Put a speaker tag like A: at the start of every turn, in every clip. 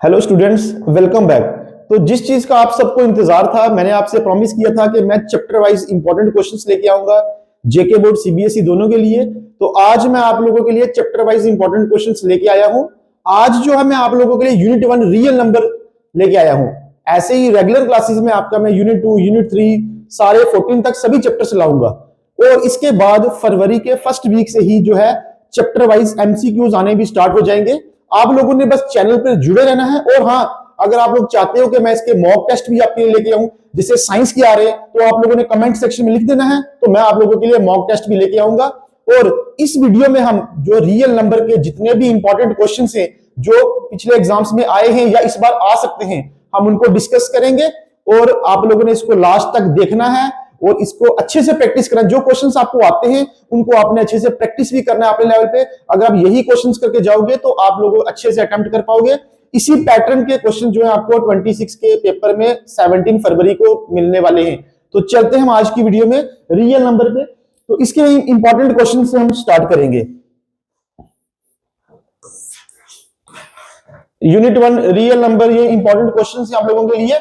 A: Hello students, welcome back. तो जिस चीज का आप सबको इंतजार था, मैंने आपसे प्रॉमिस किया था कि मैं चैप्टर वाइज इंपॉर्टेंट क्वेश्चंस लेके आऊंगा जेके बोर्ड सीबीएसई दोनों के लिए। तो आज मैं आप लोगों के लिए चैप्टर वाइज इंपॉर्टेंट क्वेश्चंस लेके आया हूं। आज जो है मैं आप लोगों के लिए यूनिट 1 रियल नंबर लेके आया हूं। ऐसे ही रेगुलर क्लासेस में आपका मैं यूनिट 2 यूनिट 3 सारे 14 तक सभी चैप्टर्स लाऊंगा। और इसके बाद फरवरी के फर्स्ट वीक से ही जो है चैप्टर वाइज एमसीक्यूज आने भी स्टार्ट हो जाएंगे। आप लोगों ने बस चैनल पर जुड़े रहना है। और हाँ, अगर आप लोग चाहते हो कि मैं इसके मॉक टेस्ट भी आपके लिए लेके आऊं, जैसे साइंस के आ रहे हैं, तो आप लोगों ने कमेंट सेक्शन में लिख देना है, तो मैं आप लोगों के लिए मॉक टेस्ट भी लेके आऊंगा। और इस वीडियो में हम जो रियल नंबर के जितने भी इंपॉर्टेंट क्वेश्चन हैं जो पिछले एग्जाम्स में आए हैं या इस बार आ सकते हैं, हम उनको डिस्कस करेंगे। और आप लोगों ने इसको लास्ट तक देखना है और इसको अच्छे से प्रैक्टिस करना। जो क्वेश्चंस आपको आते हैं उनको आपने अच्छे से प्रैक्टिस भी करना है अपने लेवल पे। अगर आप यही क्वेश्चंस करके जाओगे तो आप लोग अच्छे से अटेम्प्ट कर पाओगे। इसी पैटर्न के क्वेश्चन जो है आपको 26 के पेपर में 17 फरवरी को मिलने वाले हैं। तो चलते हैं हम आज की वीडियो में रियल नंबर पे। तो इसके इंपॉर्टेंट क्वेश्चन से हम स्टार्ट करेंगे। यूनिट 1 रियल नंबर, ये इंपॉर्टेंट क्वेश्चन है आप लोगों के लिए।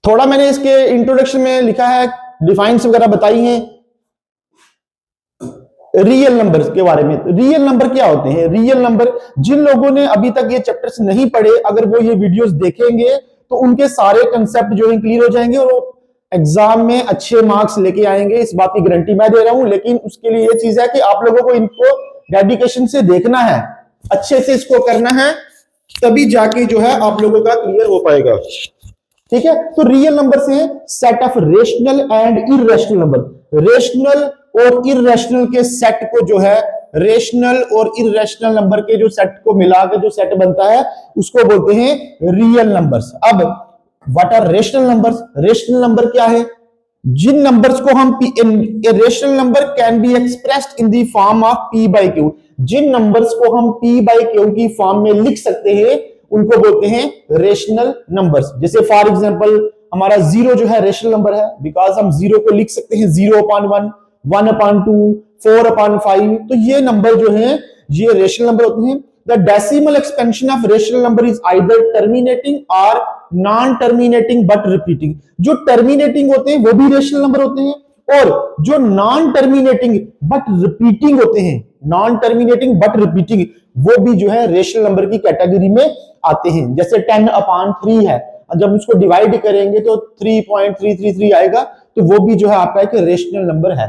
A: थोड़ा मैंने इसके इंट्रोडक्शन में लिखा है, डिफाइंस वगैरह बताई हैं रियल नंबर के बारे में। रियल नंबर क्या होते हैं? रियल नंबर, जिन लोगों ने अभी तक ये चैप्टर्स नहीं पढ़े, अगर वो ये वीडियोस देखेंगे तो उनके सारे कंसेप्ट जो है क्लियर हो जाएंगे और एग्जाम में अच्छे मार्क्स लेके आएंगे। इस बात की गारंटी मैं दे रहा हूं। लेकिन उसके लिए ये चीज है कि आप लोगों को इनको डेडिकेशन से देखना है, अच्छे से इसको करना है, तभी जाके जो है आप लोगों का क्लियर हो पाएगा। ठीक है, तो रियल नंबर से set of rational and irrational number. Rational और इररेशनल के सेट को जो है, रेशनल और इररेशनल नंबर के जो सेट को मिला के जो सेट बनता है उसको बोलते हैं रियल नंबर्स। अब what are rational numbers? Rational number क्या है? जिन नंबर्स को हम rational number can be expressed in the form of P by Q. जिन नंबर्स को हम पी बाई क्यू की फॉर्म में लिख सकते हैं उनको बोलते हैं रेशनल नंबर्स। जैसे फॉर एग्जांपल हमारा जीरो जो है रेशनल नंबर है, बिकॉज हम जीरो को लिख सकते हैं 0/1, 1/2, 4/5। तो ये नंबर जो है ये रेशनल नंबर होते हैं। The decimal expansion of rational number is either terminating और नॉन टर्मिनेटिंग बट रिपीटिंग। जो टर्मिनेटिंग होते हैं वो भी रेशनल नंबर होते हैं, और जो नॉन टर्मिनेटिंग बट रिपीटिंग होते हैं, नॉन टर्मिनेटिंग बट रिपीटिंग, वो भी जो है रेशनल नंबर की कैटेगरी में आते हैं। जैसे 10/3 है, जब उसको डिवाइड करेंगे तो 3.333 आएगा, तो वो भी जो है आपका एक रेशनल नंबर है।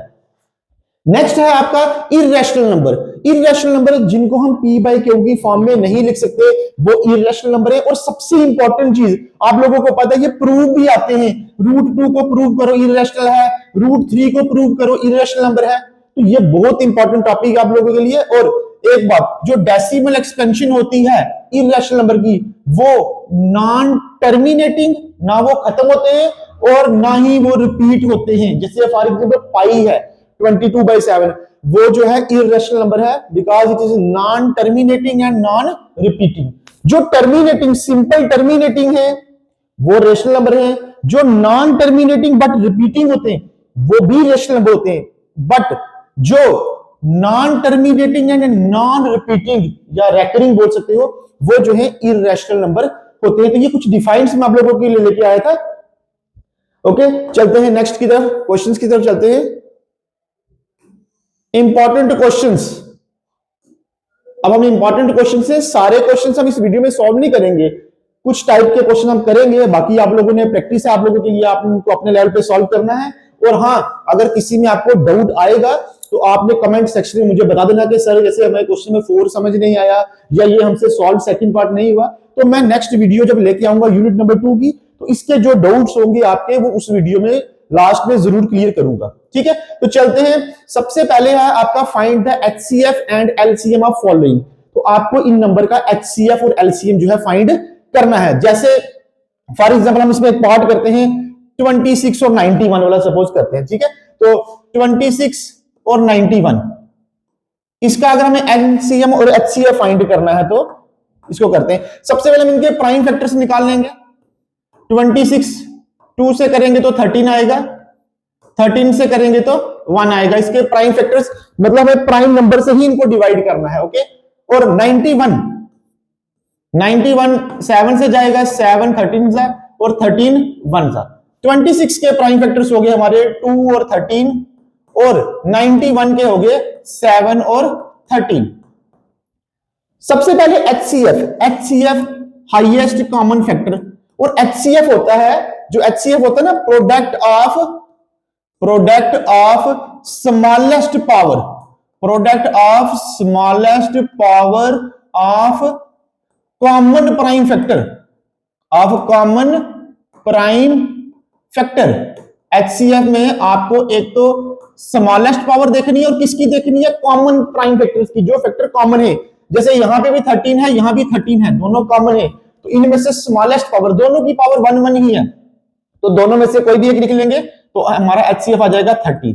A: नेक्स्ट है आपका इररेशनल नंबर। इररेशनल नंबर जिनको हम पी बाई क्यू की फॉर्म में नहीं लिख सकते वो इररेशनल नंबर है। और सबसे इंपॉर्टेंट चीज आप लोगों को पता है, ये प्रूव भी आते हैं। √2 को प्रूव करो इररेशनल है, √3 को प्रूव करो इररेशनल नंबर है। तो ये बहुत इंपॉर्टेंट टॉपिक है आप लोगों के लिए। और एक बात, जो डेसिमल एक्सपेंशन होती है इररेशनल नंबर की, वो नॉन टर्मिनेटिंग, ना वो खत्म होते हैं और ना ही वो रिपीट होते हैं। जैसे फॉर एग्जाम्पल पाई है 22/7, वो जो है इररेशनल नंबर है because it is non terminating and non repeating. जो टर्मिनेटिंग, सिंपल टर्मिनेटिंग है वो रेशनल नंबर है। जो नॉन टर्मिनेटिंग बट रिपीटिंग होते हैं वो भी रेशनल नंबर होते हैं। बट जो non terminating and non repeating या रेकरिंग बोल सकते हो, वो जो है इररेशनल नंबर होते हैं। तो ये कुछ डिफाइंस मैं आप लोगों के लिए लेके आया था। ओके, चलते हैं नेक्स्ट की तरफ, क्वेश्चंस की तरफ चलते हैं। Important questions. अब हम इंपॉर्टेंट क्वेश्चन से सारे क्वेश्चंस हम इस वीडियो में सॉल्व नहीं करेंगे, कुछ टाइप के क्वेश्चन हम करेंगे। बाकी आप लोगों ने प्रैक्टिस है, आप लोगों के लिए आपको अपने लेवल पे सॉल्व करना है। और हाँ, अगर किसी में आपको डाउट आएगा तो आपने कमेंट सेक्शन में मुझे बता देना कि सर जैसे हमें क्वेश्चन में 4 समझ नहीं आया या ये हमसे सॉल्व सेकंड पार्ट नहीं हुआ, तो मैं नेक्स्ट वीडियो जब लेके आऊंगा यूनिट नंबर 2 की, तो इसके जो डाउट्स होंगे आपके वो उस वीडियो में लास्ट में जरूर क्लियर करूंगा। ठीक है, तो चलते हैं। सबसे पहले है आपका find the HCF and LCM of following. तो आपको इन नंबर का एचसीएफ और एलसीएम जो है फाइंड करना है। जैसे फॉर एग्जांपल हम इसमें एक पार्ट करते हैं 26 और 91 वाला सपोज करते हैं। ठीक है, तो 26 और 91, इसका अगर हमें एलसीएम और एचसीएफ फाइंड करना है तो इसको करते हैं। सबसे पहले हम इनके प्राइम फैक्टर्स निकाल लेंगे। 26 2 से करेंगे तो 13 आएगा, 13 से करेंगे तो 1 आएगा। इसके प्राइम फैक्टर्स मतलब है प्राइम नंबर से ही इनको डिवाइड करना है। ओके, और 91 91 7 से जाएगा, 7 13 जा और 13 1 जा। 26 के प्राइम फैक्टर्स हो गए हमारे 2 और 13, और 91 के हो गए 7 और 13। सबसे पहले HCF हाईएस्ट कॉमन फैक्टर, और HCF होता है, जो HCF होता है ना, product of smallest power, product of smallest power of common prime factor, of common prime factor. HCF में आपको एक तो स्मॉलेस्ट पावर देखनी है और किसकी देखनी है, कॉमन प्राइम फैक्टर्स की, जो फैक्टर कॉमन है। जैसे यहां पे भी 13 है, यहां भी 13 है, दोनों कॉमन है, तो इनमें से स्मॉलेस्ट पावर, दोनों की पावर 1 1 ही है, तो दोनों में से कोई भी एक लिख लेंगे तो हमारा HCF आ जाएगा 30।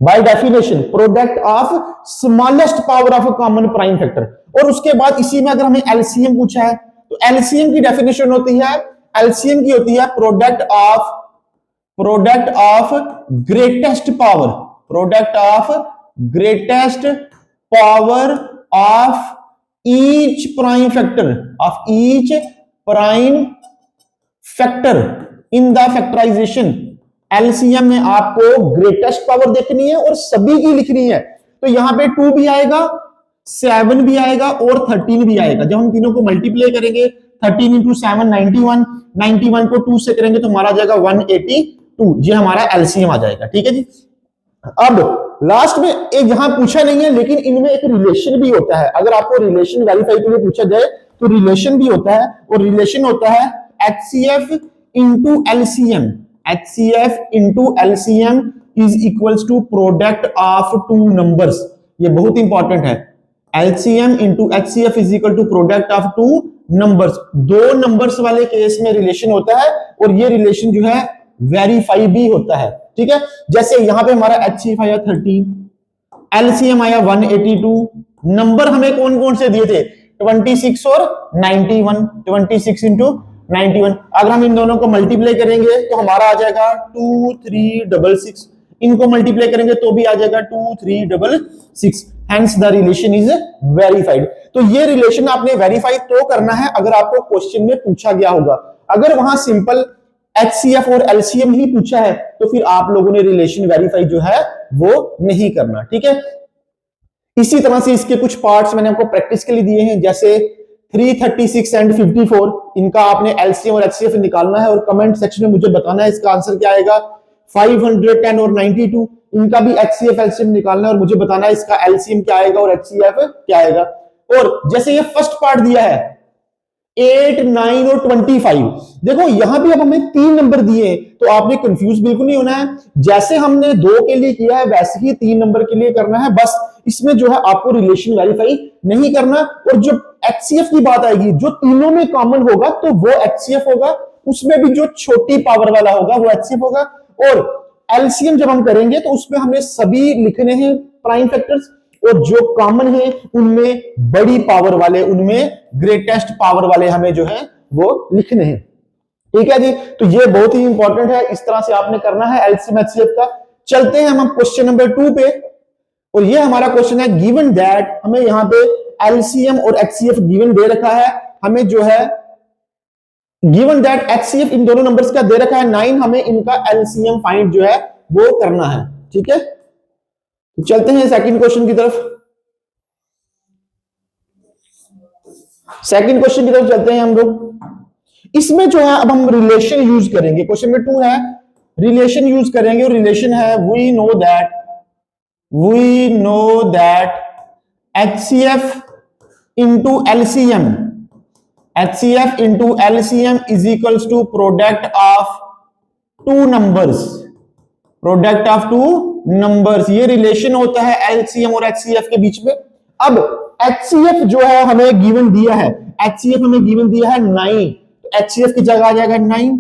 A: By definition product of smallest power of common prime factor. और उसके बाद इसी में अगर हमें LCM पूछा है, तो LCM की डेफिनेशन होती है, LCM की होती है product of greatest power, product of greatest power of each prime factor, of each prime factor in the factorization. LCM में आपको ग्रेटेस्ट पावर देखनी है और सभी की लिखनी है, तो यहां पे 2 भी आएगा, 7 भी आएगा और 13 भी आएगा। जब हम तीनों को मल्टीप्लाई करेंगे 13 इंटू 7 91, 91 को 2 से करेंगे तो हमारा आ जाएगा 182, ये हमारा LCM आ जाएगा। ठीक है जी। अब लास्ट में एक यहां पूछा नहीं है, लेकिन इनमें एक रिलेशन भी होता है। अगर आपको रिलेशन वेरीफाई के लिए पूछा जाए तो रिलेशन भी होता है, और रिलेशन होता है HCF into LCM। HCF into LCM is equals to product of 2 numbers. ये बहुत इंपॉर्टेंट है। LCM into HCF is equal to product of 2 numbers. 2 numbers वाले केस में रिलेशन होता है, और ये रिलेशन जो है वेरीफाई भी होता है। ठीक है, जैसे यहां पे हमारा HCF आया 30, LCM आया 182, नंबर हमें कौन कौन से दिए थे, 26 और 91, 26 इंटू 91। अगर हम इन दोनों को मल्टीप्लाई करेंगे तो हमारा आ जाएगा 2366, इनको मल्टीप्लाई करेंगे तो भी आ जाएगा 2366। Hence the relation is verified. तो ये रिलेशन आपने वेरीफाई तो करना है अगर आपको क्वेश्चन में पूछा गया होगा। अगर वहां सिंपल HCF और LCM ही पूछा है तो फिर आप लोगों ने रिलेशन वेरीफाई जो है वो नहीं करना। ठीक है, इसी तरह से इसके कुछ पार्ट्स मैंने आपको प्रैक्टिस के लिए दिए हैं, जैसे 336 एंड 54, इनका आपने LCM और HCF निकालना है और कमेंट सेक्शन में मुझे बताना है इसका आंसर क्या आएगा। 510 और 92, इनका भी HCF LCM निकालना है और मुझे बताना है इसका LCM क्या आएगा और HCF क्या आएगा। और जैसे ये फर्स्ट पार्ट दिया है 8 9 और 25, देखो यहां भी अब हमें 3 नंबर दिए, तो आपने कंफ्यूज बिल्कुल नहीं होना है। जैसे हमने 2 के लिए किया है वैसे ही 3 नंबर के लिए करना है, बस इसमें जो है आपको रिलेशन वेरीफाई नहीं करना। और जो HCF की बात आएगी, जो तीनों में कॉमन होगा तो वो HCF होगा, उसमें भी जो छोटी पावर वाला होगा वो HCF होगा। और LCM जब हम करेंगे तो उसमें हमें सभी लिखने हैं प्राइम फैक्टर्स, और जो कॉमन है उनमें बड़ी पावर वाले, उनमें ग्रेटेस्ट पावर वाले हमें जो है वो लिखने हैं। ठीक है जी, तो ये बहुत ही इंपॉर्टेंट है, इस तरह से आपने करना है LCM HCF का। चलते हैं हम क्वेश्चन नंबर 2 पे, और ये हमारा क्वेश्चन है गिवन दैट, हमें यहां पे LCM और HCF गिवन दे रखा है, हमें जो है गिवन दैट HCF इन दोनों नंबर्स का दे रखा है 9, हमें इनका LCM फाइंड जो है वो करना है। ठीक है, तो चलते हैं सेकंड क्वेश्चन की तरफ। सेकंड क्वेश्चन की तरफ चलते हैं हम लोग। इसमें जो है अब हम रिलेशन यूज करेंगे, क्वेश्चन में 2 है, रिलेशन यूज करेंगे, और रिलेशन है we know that HCF into LCM, HCF into LCM is equals to product of 2 numbers, product of 2 numbers. ये रिलेशन होता है LCM और HCF के बीच में। अब HCF जो है हमें गिवन दिया है, HCF हमें गिवन दिया है 9, तो HCF की जगह आ जाएगा 9।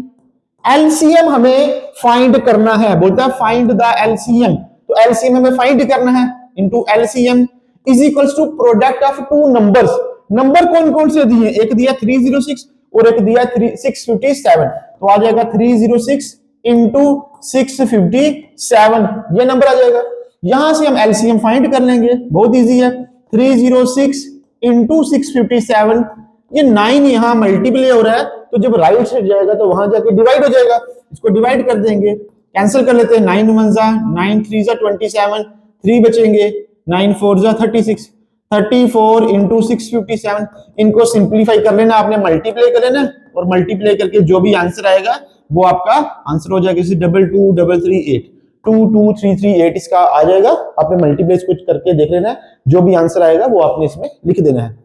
A: LCM हमें फाइंड करना है, बोलता है फाइंड द LCM, तो LCM हमें फाइंड करना है, into LCM is equals to product of 2 numbers. Number कौन कौन से दिए, एक दिया 306 और एक दिया 657, तो आ जाएगा 306 इंटू 657, ये नंबर आ जाएगा। यहां से हम LCM फाइंड कर लेंगे, बहुत इजी है। 306 इंटू 657, ये 9 यहां मल्टीप्लाई हो रहा है, तो जब राइट साइड जाएगा तो वहां जाके डिवाइड हो जाएगा, इसको डिवाइड कर देंगे, कैंसिल कर लेते हैं। 9 1 जा 9 3 जा 27, 3 बचेंगे, 9 4 जा 36, 34 इंटू 657। इनको सिंप्लीफाई कर लेना, आपने मल्टीप्लाई कर लेना, और मल्टीप्लाई करके जो भी आंसर आएगा वो आपका आंसर हो जाएगा। 222338 22338 इसका आ जाएगा। आपने मल्टीप्लाई कुछ करके देख लेना है, जो भी आंसर आएगा वो आपने इसमें लिख देना है।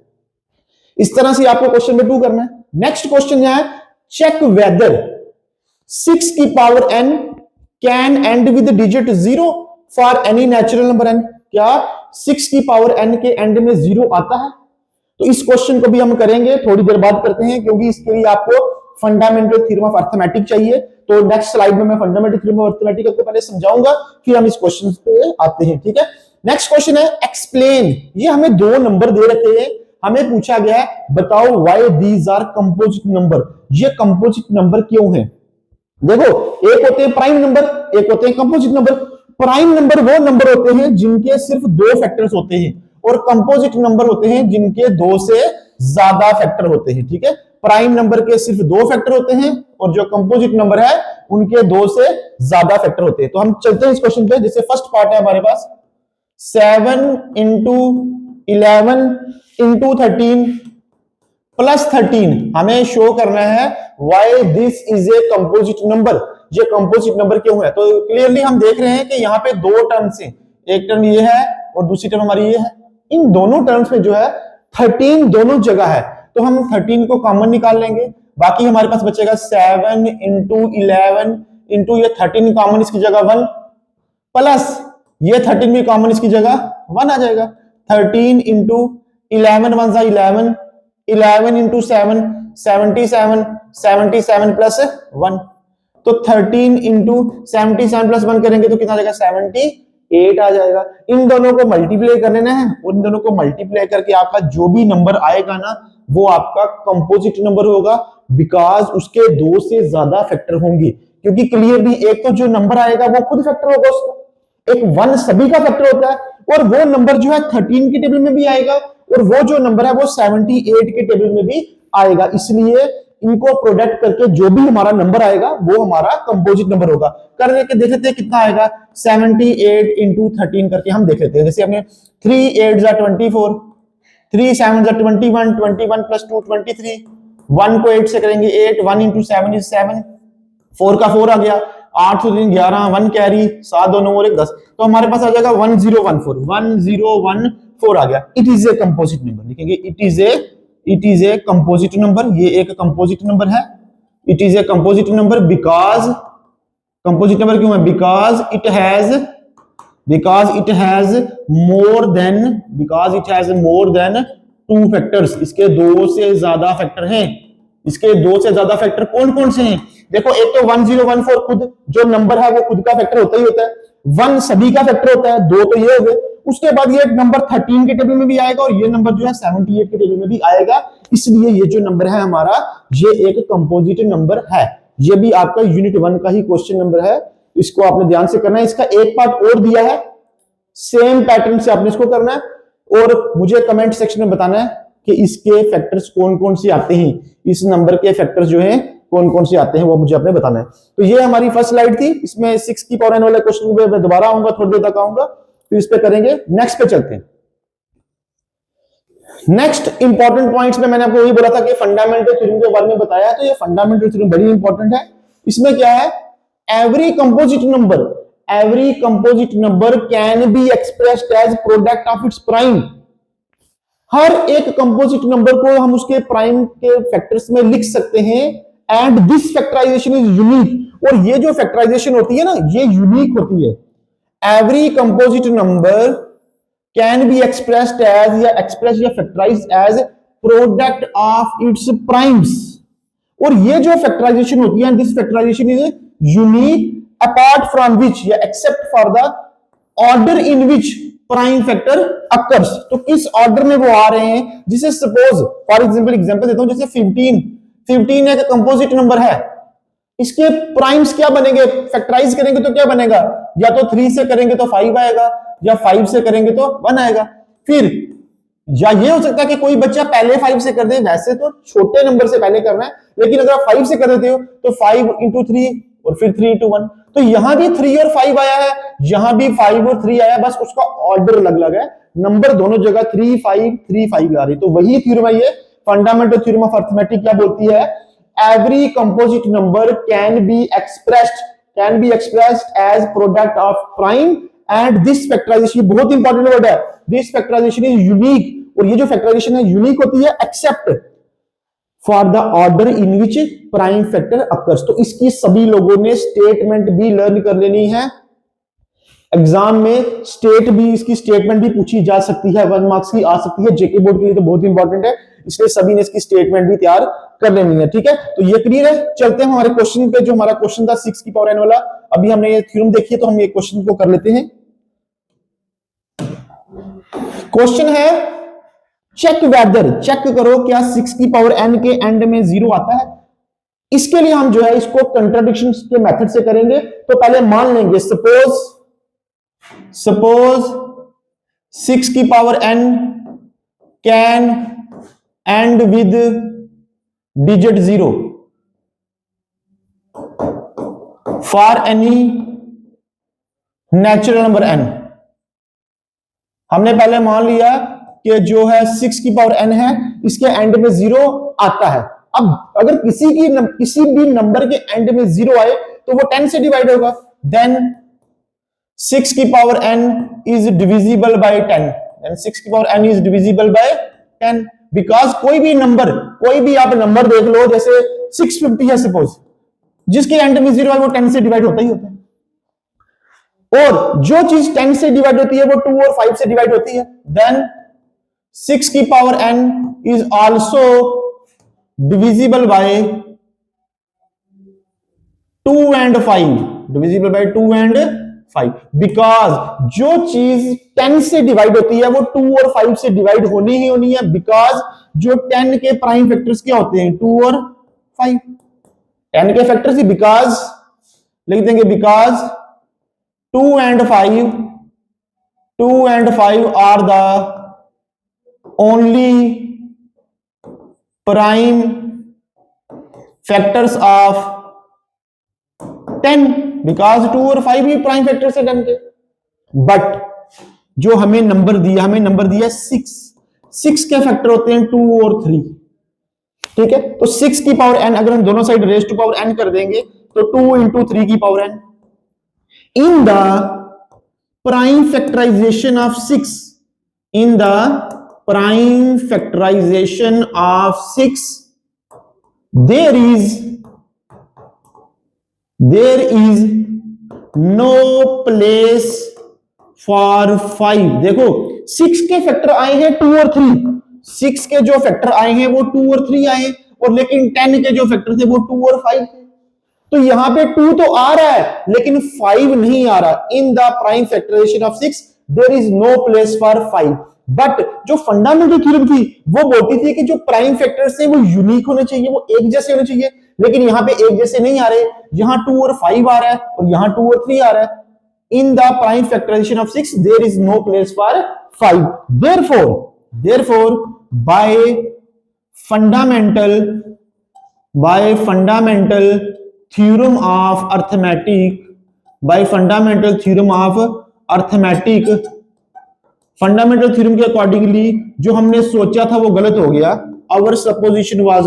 A: इस तरह से आपको क्वेश्चन नंबर 2 करना है। नेक्स्ट क्वेश्चन यहां है, चेक वेदर 6 की power n can and with digit 0 for any natural number n। क्या 6 की पावर n के एंड में 0 आता है? तो इस क्वेश्चन को भी हम करेंगे, थोड़ी देर बाद करते हैं, क्योंकि इसके लिए आपको फंडामेंटल थ्योरम ऑफ अर्थमेटिक चाहिए। तो नेक्स्ट स्लाइड में मैं फंडामेंटल थ्योरम ऑफ अर्थमेटिक आपको पहले समझाऊंगा, फिर हम इस क्वेश्चन पे आते हैं। ठीक है, नेक्स्ट क्वेश्चन है एक्सप्लेन। ये हमें 2 नंबर दे रखे हैं, हमें पूछा गया है बताओ why these are composite number. ये कंपोजिट नंबर क्यों है? देखो, एक होते हैं प्राइम नंबर, एक होते हैं कंपोजिट नंबर। प्राइम नंबर वो नंबर होते हैं जिनके सिर्फ 2 फैक्टर्स होते हैं, और कंपोजिट नंबर होते हैं जिनके 2 से ज्यादा फैक्टर होते हैं। ठीक है, प्राइम नंबर के सिर्फ 2 फैक्टर होते हैं, और जो कंपोजिट नंबर है उनके 2 से ज्यादा फैक्टर होते हैं। तो हम चलते हैं इस क्वेश्चन पे। जैसे फर्स्ट पार्ट है हमारे पास 7 इंटू 11 इंटू 13 प्लस 13, हमें शो करना है why this is a composite number. ये कंपोजिट नंबर क्यों है? तो क्लियरली हम देख रहे हैं कि यहाँ पे 2 टर्म्स हैं, एक टर्म ये है और दूसरी टर्म हमारी ये है। इन दोनों टर्म्स में जो है 13 दोनों जगह है, तो हम 13 को कॉमन निकाल लेंगे, बाकी हमारे पास बचेगा 7 इंटू 11 इंटू ये 13 कॉमन इसकी जगह 1, प्लस ये 13 भी कॉमन इसकी जगह 1 आ जाएगा। 13 इंटू 11 1 11, 11 इंटू 7 77, 77 प्लस 1, तो 13 इंटू 77 प्लस 1 करेंगे तो कितना आ जाएगा? 78 आ जाएगा। इन दोनों को मल्टीप्लाई कर लेना है, उन दोनों को मल्टीप्लाई करके आपका जो भी नंबर आएगा ना वो आपका कंपोजिट नंबर होगा, बिकॉज उसके 2 से ज्यादा फैक्टर होंगे। क्योंकि क्लियरली एक तो जो नंबर आएगा वो खुद फैक्टर होगा उसका, एक 1 सभी का फैक्टर होता है, और वो नंबर जो है 13 के टेबल में भी आएगा, और वो जो नंबर है वो 78 के टेबल में भी आएगा। इसलिए इनको प्रोडक्ट करके जो भी हमारा नंबर आएगा वो हमारा कंपोजिट नंबर होगा। कर के देख लेते हैं कितना आएगा। 78 इंटू 13 करके हम देख लेते हैं। जैसे हमने 3 8 जा 24, 3 7 जा 21, 21 प्लस 2 23, 1 को 8 से करेंगे 8, 1 इंटू 7 इज 7, 4 का 4 आ गया, 8 से 3 11, 1 कैरी, 7 2 9 और 1 10, तो हमारे पास आ जाएगा 1014 आ गया। It is a composite number, लिखेंगे it is a composite number. ये एक कंपोजिट नंबर है। It is a composite number because, composite number क्यों है? Because it has more than 2 factors. इसके 2 से ज्यादा फैक्टर हैं। इसके 2 से ज्यादा फैक्टर कौन कौन से हैं? देखो, एक तो 1014 खुद जो नंबर है वो खुद का फैक्टर होता ही होता है, 1 सभी का फैक्टर होता है, 2 तो ये हो गए। उसके बाद ये नंबर 13 के टेबल में भी आएगा, और ये नंबर जो है 78 के टेबल में भी आएगा। इसलिए ये जो नंबर है हमारा, ये एक कंपोजिट नंबर है। ये भी आपका यूनिट 1 का ही क्वेश्चन नंबर है, इसको आपने ध्यान से करना है। इसका एक पार्ट और दिया है, सेम पैटर्न से आपने इसको करना है, और मुझे कमेंट सेक्शन में बताना है कि इसके फैक्टर्स कौन कौन से आते हैं, इस नंबर के फैक्टर्स जो हैं कौन कौन से आते हैं वो मुझे आपने बताना है। तो ये हमारी फर्स्ट स्लाइड थी। इसमें 6 की पावर n वाले क्वेश्चन पे मैं दोबारा आऊंगा, थोड़ी देर तक आऊंगा, फिर इस पे करेंगे। नेक्स्ट पे चलते हैं। नेक्स्ट इंपॉर्टेंट पॉइंट्स में मैंने आपको वही बोला था कि फंडामेंटल थ्योरम के बारे में बताया, तो ये फंडामेंटल थ्योरम बड़ी इंपॉर्टेंट है। इसमें क्या है? Every composite number can be expressed as product of its prime. हर एक कंपोजिट नंबर को हम उसके प्राइम के फैक्टर्स में लिख सकते हैं, and this factorization is unique. और ये जो फैक्टराइजेशन होती है ना, ये यूनिक होती है। Every composite number can be expressed as या factorized as product of its primes. और ये जो फैक्टराइजेशन होती है, this factorization is unique apart from which या except for the order in which prime factor occurs. तो किस ऑर्डर में वो आ रहे हैं? जिसे सपोज फॉर एग्जांपल देता हूं, जैसे 15 एक कंपोजिट नंबर है, इसके प्राइम्स क्या बनेंगे? फैक्टराइज करेंगे तो क्या बनेगा? या तो 3 से करेंगे तो 5 आएगा, या 5 से करेंगे तो 1 आएगा। फिर या ये हो सकता है कि कोई बच्चा पहले 5 से कर दे, वैसे तो छोटे नंबर से पहले करना है, लेकिन अगर आप 5 से कर देते हो तो 5 इंटू 3 और फिर 3 इंटू 1, तो यहां भी 3 और 5 आया है, यहां भी 5 और 3 आया, बस उसका ऑर्डर अलग अलग है, नंबर दोनों जगह 3 5 3 5 आ रही। तो वही थ्योरम है ये फंडामेंटल थ्योरम ऑफ अरिथमेटिक। क्या बोलती है? Every composite number can be expressed as product of prime and this factorization, बहुत इंपॉर्टेंट वर्ड है, दिस फैक्टराइजेशन इज यूनिक, और ये जो फैक्टराइजेशन है यूनिक होती है except for the order in which prime factor occurs. तो इसकी सभी लोगों ने स्टेटमेंट भी लर्न कर लेनी है, एग्जाम में इसकी स्टेटमेंट भी पूछी जा सकती है, 1 मार्क्स की आ सकती है, जेके बोर्ड के लिए तो बहुत इंपॉर्टेंट है, इसलिए सभी ने इसकी स्टेटमेंट भी तैयार कर लेनी है। ठीक है, तो ये क्लियर है। चलते हैं हमारे क्वेश्चन पे, जो हमारा क्वेश्चन था 6 की पावर n वाला। अभी हमने ये थ्योरम देखी है, तो हम ये क्वेश्चन को कर लेते हैं। क्वेश्चन है चेक करो क्या 6 की पावर n के एंड में 0 आता है। इसके लिए हम जो है इसको कंट्राडिक्शन के मेथड से करेंगे। तो पहले मान लेंगे सपोज 6 की power n can and with digit 0 for any natural number n। हमने पहले मान लिया कि जो है 6 की पावर n है, इसके एंड में 0 आता है। अब अगर किसी भी नंबर के एंड में 0 आए तो वो 10 से डिवाइड होगा, देन 6 की power n is divisible by 10, then 6 की power n is divisible by 10, because कोई भी आप नंबर देख लो, जैसे 650 है सपोज, जिसके एंड में 0 है वो 10 से डिवाइड होता ही होता है, और जो चीज 10 से डिवाइड होती है वो 2 और 5 से डिवाइड होती है, देन 6 की power n is also divisible by 2 and 5, divisible by 2 and 5, because जो चीज 10 से डिवाइड होती है वो 2 और 5 से डिवाइड होनी ही होनी है, बिकॉज जो 10 के प्राइम फैक्टर्स क्या होते हैं? 2 और 5। 10 के फैक्टर्स ही बिकॉज लिख देंगे, because 2 and 5 are the only prime factors of 10, because 2 और 5 ही प्राइम फैक्टर्स है 10 के। बट जो हमें नंबर दिया 6 के फैक्टर होते हैं 2 और 3। ठीक है, तो 6 की पावर n अगर हम दोनों side raise to power n कर देंगे तो 2 इंटू 3 की power n। In the prime factorization of 6, there is no place for 5। देखो 6 के फैक्टर आए हैं 2 और 3, 6 के जो फैक्टर आए हैं वो 2 और 3 आए, और लेकिन 10 के जो फैक्टर थे वो 2 और 5 थे। तो यहां पे 2 तो आ रहा है लेकिन 5 नहीं आ रहा। In the prime factorization of 6 there is no place for 5। But जो फंडामेंटल थ्योरम थी वो बोलती थी कि जो प्राइम फैक्टर्स थे वो यूनिक होने चाहिए, वो एक जैसे होने चाहिए, लेकिन यहां पे एक जैसे नहीं आ रहे, यहां 2 और 5 आ रहा है और यहां 2 और 3 आ रहा है। In the prime factorization of 6 there is no place for 5। Therefore by fundamental theorem of arithmetic, fundamental theorem के अकॉर्डिंगली जो हमने सोचा था वो गलत हो गया। आवर सपोजिशन वाज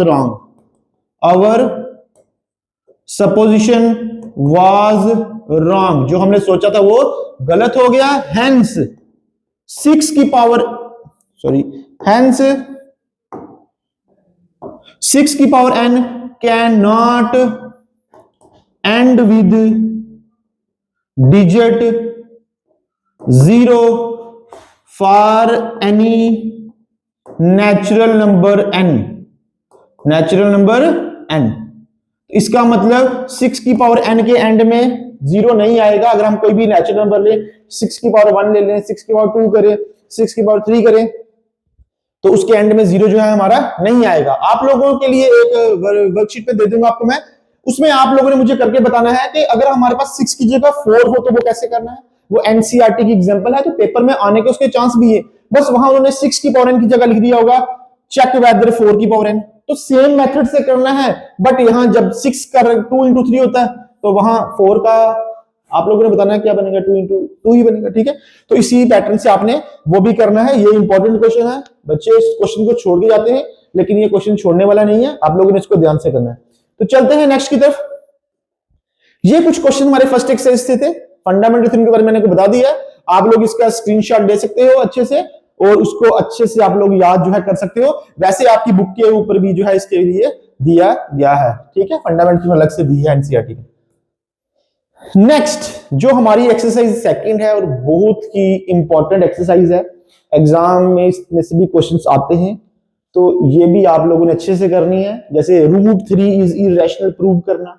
A: रॉन्ग, जो हमने सोचा था वो गलत हो गया। हेंस 6 की power n can not and with digit 0 for any natural number n। इसका मतलब 6 की पावर n के एंड में 0 नहीं आएगा। अगर हम कोई भी नेचुरल नंबर ले, 6 की पावर 1 ले लें, 6 की पावर 2 करें, 6 की पावर 3 करें, तो उसके एंड में 0 जो है हमारा नहीं आएगा। आप लोगों के लिए एक वर्कशीट पे दे दूंगा आपको मैं, उसमें आप लोगों ने मुझे करके बताना है कि अगर हमारे पास 6 की जगह 4 हो तो वो कैसे करना है। वो एनसीईआरटी की एग्जांपल है, तो पेपर में आने के उसके चांस भी है, बस वहां उन्होंने 6 की पावर n की जगह लिख दिया होगा चेक वेदर 4 की पावर n। तो सेम मेथड से करना है, बट यहां जब 6 का 2 इंटू 3 होता है तो वहां 4 का आप लोगों ने बताना है क्या बनेगा, 2 इंटू 2 ही बनेगा। ठीक है, तो इसी पैटर्न से आपने वो भी करना है। ये इंपॉर्टेंट क्वेश्चन है, बच्चे इस क्वेश्चन को छोड़ के जाते हैं, लेकिन ये क्वेश्चन छोड़ने वाला नहीं है, आप लोगों ने इसको ध्यान से करना है। तो चलते हैं नेक्स्ट की तरफ। ये कुछ क्वेश्चन हमारे फर्स्ट एक्सरसाइज से थे, फंडामेंटल थ्योरम के बारे में मैंने बता दिया, आप लोग इसका स्क्रीनशॉट ले सकते हो अच्छे से और उसको अच्छे से आप लोग याद जो है कर सकते हो। वैसे आपकी बुक के ऊपर भी जो है इसके लिए दिया गया है। ठीक है, फंडामेंटल अलग से दी है एनसीईआरटी में। नेक्स्ट जो हमारी एक्सरसाइज सेकंड है और बहुत ही इंपॉर्टेंट एक्सरसाइज है, एग्जाम में इसमें से भी क्वेश्चंस आते हैं, तो ये भी आप लोगों ने अच्छे से करनी है। जैसे √3 इज इरेशनल प्रूव करना,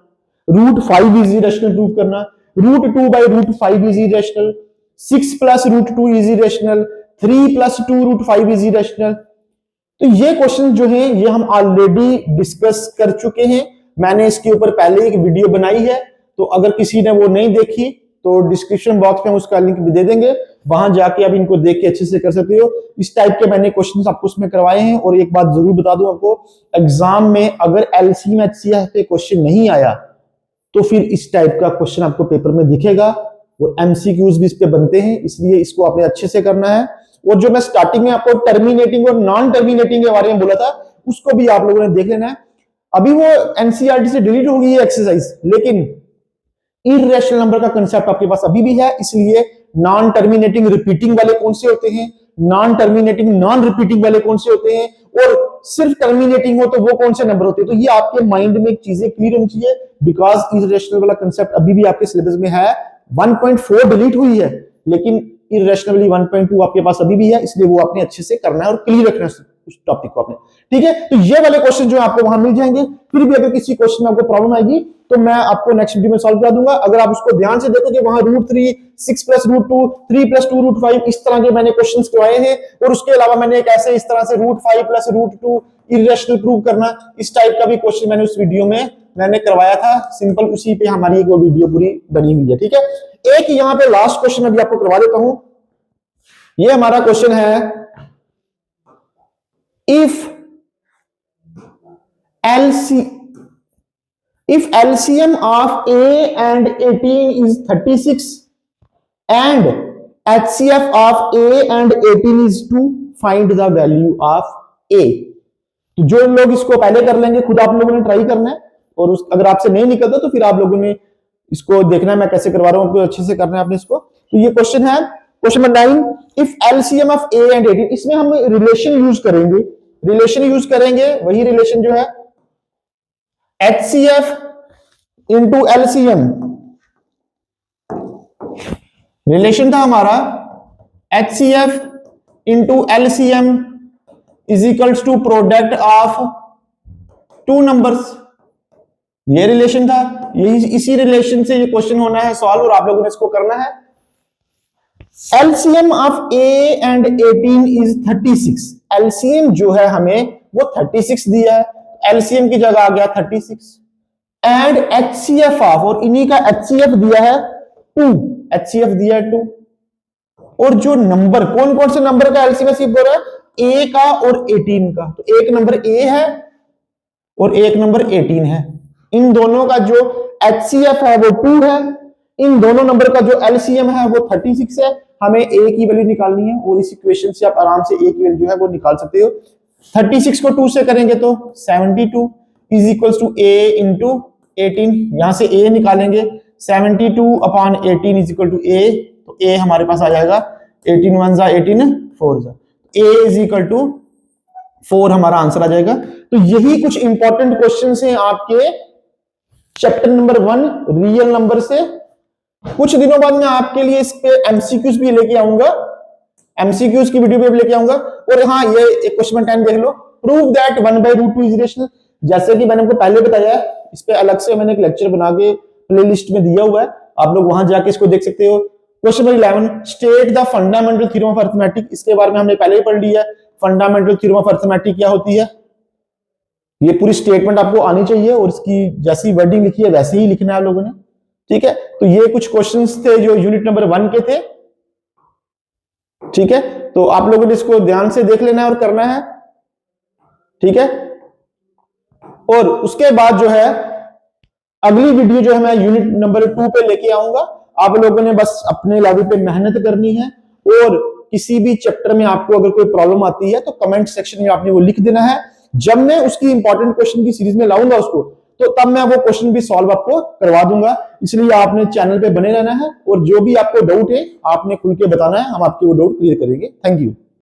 A: √5 इज इरेशनल प्रूव करना, √2 by √5 is irrational, 6 plus √2 is irrational, 3 plus 2 √5 is irrational. तो ये क्वेश्चन जो है ये हम ऑलरेडी डिस्कस कर चुके हैं, मैंने इसके ऊपर पहले एक वीडियो बनाई है, तो अगर किसी ने वो नहीं देखी तो डिस्क्रिप्शन बॉक्स में उसका लिंक भी दे देंगे, वहां जाके आप इनको देख के अच्छे से कर सकते हो। इस टाइप के मैंने क्वेश्चंस आपको उसमें करवाए हैं। और एक बात जरूर बता दूं आपको, एग्जाम में अगर एलसीएम एचसीएफ पे क्वेश्चन नहीं आया तो फिर इस टाइप का क्वेश्चन आपको पेपर में दिखेगा और एमसीक्यूज भी इस पे बनते हैं, इसलिए इसको आपने अच्छे से करना है। और जो मैं स्टार्टिंग में आपको टर्मिनेटिंग और नॉन टर्मिनेटिंग के बारे में बोला था उसको भी आप लोगों ने देख लेना है। अभी वो एनसीईआरटी से डिलीट हो गई है एक्सरसाइज, लेकिन इर्रेशनल नंबर का कंसेप्ट आपके पास अभी भी है, इसलिए नॉन टर्मिनेटिंग रिपीटिंग वाले कौन से होते हैं, नॉन टर्मिनेटिंग नॉन रिपीटिंग वाले कौन से होते हैं, और सिर्फ टर्मिनेटिंग हो तो वो कौन से नंबर होते हैं। तो ये आपके माइंड में चीजें क्लियर होनी चाहिए, बिकॉज इरेशनल वाला कंसेप्ट अभी भी आपके सिलेबस में है। 1.4 डिलीट हुई है, लेकिन इरेशनली 1.2 आपके पास अभी भी है, इसलिए वो आपने अच्छे से करना है और क्लियर रखना है उस टॉपिक को आपने। ठीक है, तो ये वाले क्वेश्चन जो आपको वहां मिल जाएंगे। फिर भी अगर किसी क्वेश्चन में आपको प्रॉब्लम आएगी तो मैं आपको नेक्स्ट वीडियो में सॉल्व करा दूंगा। अगर आप उसको ध्यान से देखोगे वहां √3, 6 प्लस √2, 3 प्लस 2 √5 इस तरह के मैंने क्वेश्चंस करवाए हैं। और उसके अलावा मैंने एक ऐसे इस तरह से √5 प्लस √2 इरेशनल प्रूव करना, इस टाइप का भी क्वेश्चन मैंने उस वीडियो में मैंने करवाया था। सिंपल उसी पे हमारी एक वो वीडियो पूरी बनी हुई है। ठीक है, एक यहाँ पे लास्ट क्वेश्चन अभी आपको करवा देता हूं। ये हमारा क्वेश्चन है, if LCM of A and 18 is 36 and HCF of A and 18 is 2, find the value of A। तो जो लोग इसको पहले कर लेंगे, खुद आप लोगों ने ट्राई करना है, और अगर आपसे नहीं निकलता तो फिर आप लोगों ने इसको देखना है मैं कैसे करवा रहा हूं, आपको अच्छे से करना है आपने इसको। तो ये क्वेश्चन है question number 9, if LCM of A and 18, इसमें हम रिलेशन यूज करेंगे, वही रिलेशन जो है HCF इंटू एलसीएम। रिलेशन था हमारा HCF into LCM is equals to product of two numbers. ये रिलेशन था, यही इसी रिलेशन से ये क्वेश्चन होना है सॉल्व, और आप लोगों ने इसको करना है। LCM of A and 18 is 36। LCM जो है हमें वो 36 दिया है, एलसीएम की जगह आ गया 36, एंड एचसीएफ ऑफ, और इन्हीं का एचसीएफ दिया है 2, एचसीएफ दिया है 2। और जो नंबर कौन कौन से नंबर का एलसीएम एचसीएफ बोल रहा है, ए का और 18 का। तो एक नंबर ए है और एक नंबर 18 है, इन दोनों का जो एचसीएफ है वो 2 है, इन दोनों नंबर का जो एलसीएम है वो 36 है। हमें ए की वैल्यू निकालनी है, और इस इक्वेशन से आप आराम से ए की वैल्यू जो है वो निकाल सकते हो। 36 को 2 से करेंगे तो 72 is equals to a into 18, यहां से ए निकालेंगे, 72 upon 18 is equal to a, तो ए हमारे पास आ जाएगा 18 1 जा 18 4 जा, ए इज इक्वल टू 4 हमारा आंसर आ जाएगा। तो यही कुछ इंपॉर्टेंट क्वेश्चंस हैं आपके चैप्टर नंबर 1 रियल नंबर से। कुछ दिनों बाद मैं आपके लिए इस पे एमसीक्यूज भी लेके आऊंगा, एमसीक्यूज की वीडियो भी लेके आऊंगा। और हाँ, ये एक क्वेश्चन 10 देख लो, प्रूव दैट 1/√2 इज रेशनल। जैसे कि मैंने आपको पहले बताया, इस पे अलग से मैंने एक लेक्चर बना के प्लेलिस्ट में दिया हुआ है, आप लोग वहां जाके इसको देख सकते हो। Question number 11, state the fundamental theorem of arithmetic. इसके बारे में हमने पहले ही पढ़ लिया है, फंडामेंटल थ्योरम ऑफ अरिथमेटिक क्या होती है। ये पूरी स्टेटमेंट आपको आनी चाहिए, और इसकी जैसी वर्डिंग लिखी है वैसे ही लिखना है आप लोगों ने। ठीक है, तो ये कुछ क्वेश्चंस थे जो यूनिट नंबर 1 के थे। ठीक है, तो आप लोगों ने इसको ध्यान से देख लेना है और करना है, ठीक है। और उसके बाद जो है अगली वीडियो जो है मैं यूनिट नंबर 2 पे लेके आऊंगा। आप लोगों ने बस अपने लेवल पे मेहनत करनी है, और किसी भी चैप्टर में आपको अगर कोई प्रॉब्लम आती है तो कमेंट सेक्शन में आपने वो लिख देना है। जब मैं उसकी इंपॉर्टेंट क्वेश्चन की सीरीज में लाऊंगा उसको, तो तब मैं वो क्वेश्चन भी सॉल्व आपको करवा दूंगा। इसलिए आपने चैनल पे बने रहना है, और जो भी आपको डाउट है आपने खुल के बताना है, हम आपके वो डाउट क्लियर करेंगे। Thank you.